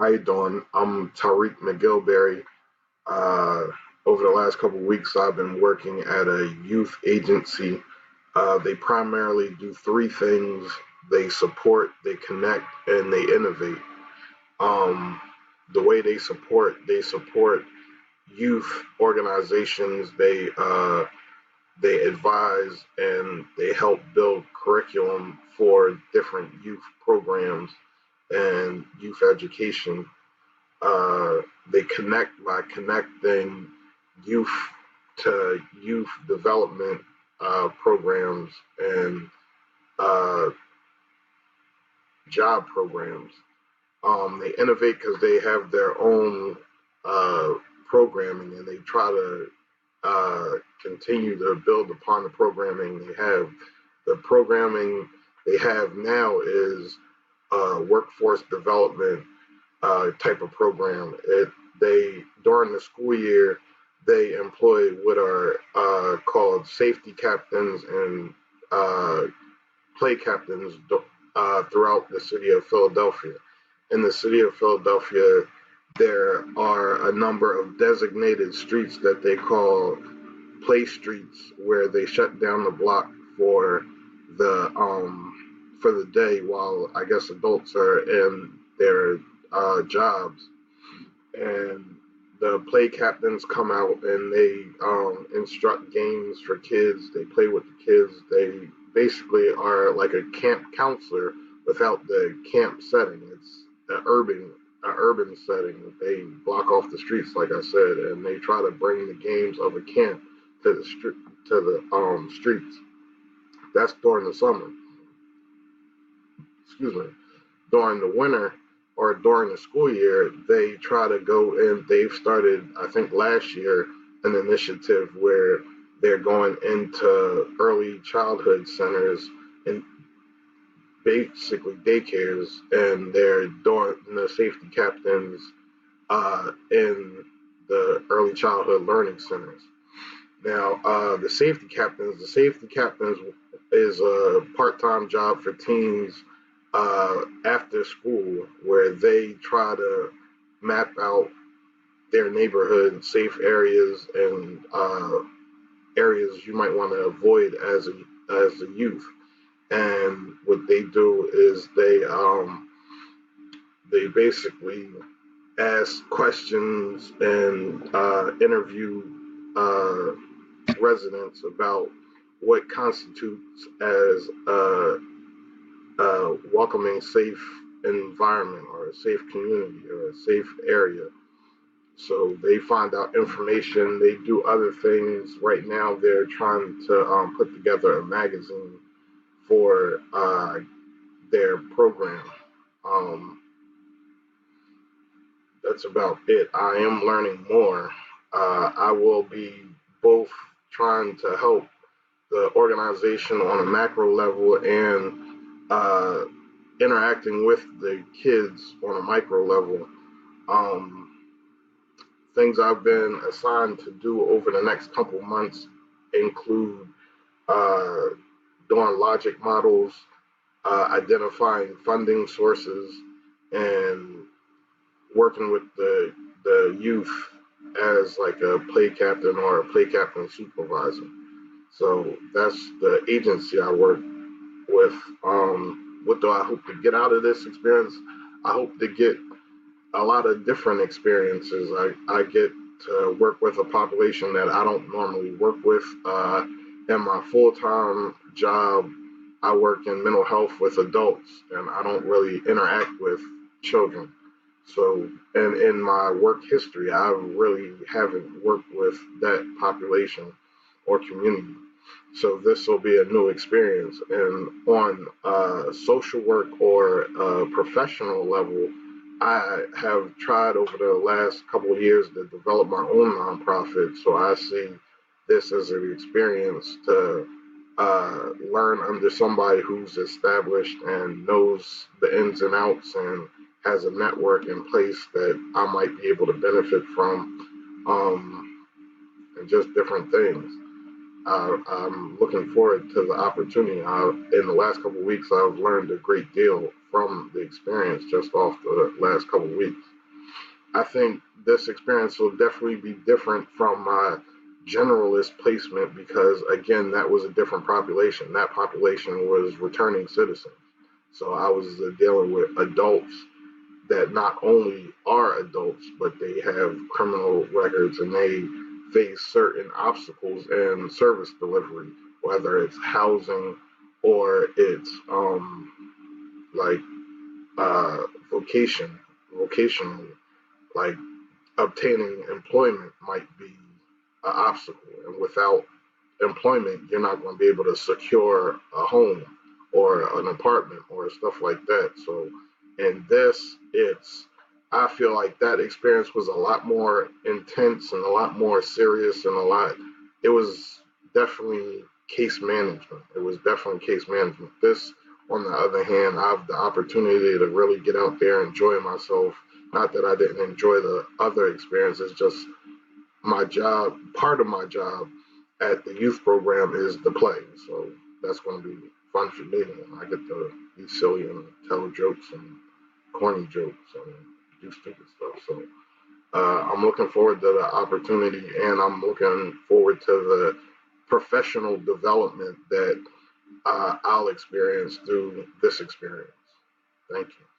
How you doing? I'm Tariq McGilberry. Uh, Over the last couple of weeks, I've been working at a youth agency. They primarily do three things: they support, they connect, and they innovate. Um, the way they support youth organizations. They advise and they help build curriculum for different youth programs and youth education. They connect by connecting youth to youth development programs and uh, job programs. They innovate because they have their own uh, programming and they try to continue to build upon the programming they have. The programming they have now is workforce development type of program. They during the school year they employ what are called safety captains and uh, play captains throughout the city of Philadelphia. In the city of Philadelphia, there are a number of designated streets that they call play streets, where they shut down the block for the day while I guess adults are in their jobs, and the play captains come out and they instruct games for kids. They play with the kids. They basically are like a camp counselor without the camp setting. It's an urban setting. They block off the streets, like I said, and they try to bring the games of a camp to the streets. That's during the summer. Excuse me. During the winter or during the school year, they try to go in. They've started, I think, last year an initiative where they're going into early childhood centers and basically daycares, and they're doing the safety captains in the early childhood learning centers. Now, the safety captains is a part-time job for teens after school, where they try to map out their neighborhood safe areas and areas you might want to avoid as a youth. And what they do is they basically ask questions and interview uh, residents about what constitutes as a welcoming, safe environment or a safe community or a safe area. So they find out information. They do other things. Right now, they're trying to put together a magazine for their program. Um, that's about it. I am learning more. I will be both trying to help the organization on a macro level and uh, interacting with the kids on a micro level. Um, Things I've been assigned to do over the next couple months include uh, doing logic models, identifying funding sources, and working with the youth as like a play captain or a play captain supervisor. So that's the agency I work with. What do I hope to get out of this experience? I hope to get a lot of different experiences. I get to work with a population that I don't normally work with. In my full time job, I work in mental health with adults, and I don't really interact with children. So, and in my work history, I really haven't worked with that population or community. So this will be a new experience. And on a social work or a professional level, I have tried over the last couple of years to develop my own nonprofit. So I see this as an experience to learn under somebody who's established and knows the ins and outs and has a network in place that I might be able to benefit from, and just different things. I'm looking forward to the opportunity. In the last couple of weeks, I've learned a great deal from the experience just off the last couple of weeks. I think this experience will definitely be different from my generalist placement because, again, that was a different population. That population was returning citizens. So I was dealing with adults that not only are adults, but they have criminal records and they face certain obstacles in service delivery, whether it's housing or it's like uh, vocation, vocational, like obtaining employment might be an obstacle. And without employment, you're not going to be able to secure a home or an apartment or stuff like that. So, in this, I feel like that experience was a lot more intense and a lot more serious and it was definitely case management. It was definitely case management. This, on the other hand, I have the opportunity to really get out there and enjoy myself. Not that I didn't enjoy the other experiences, just my job, part of my job at the youth program is the play. So that's going to be fun for me. And I get to be silly and tell jokes and corny jokes and do stupid stuff. So I'm looking forward to the opportunity and I'm looking forward to the professional development that I'll experience through this experience. Thank you.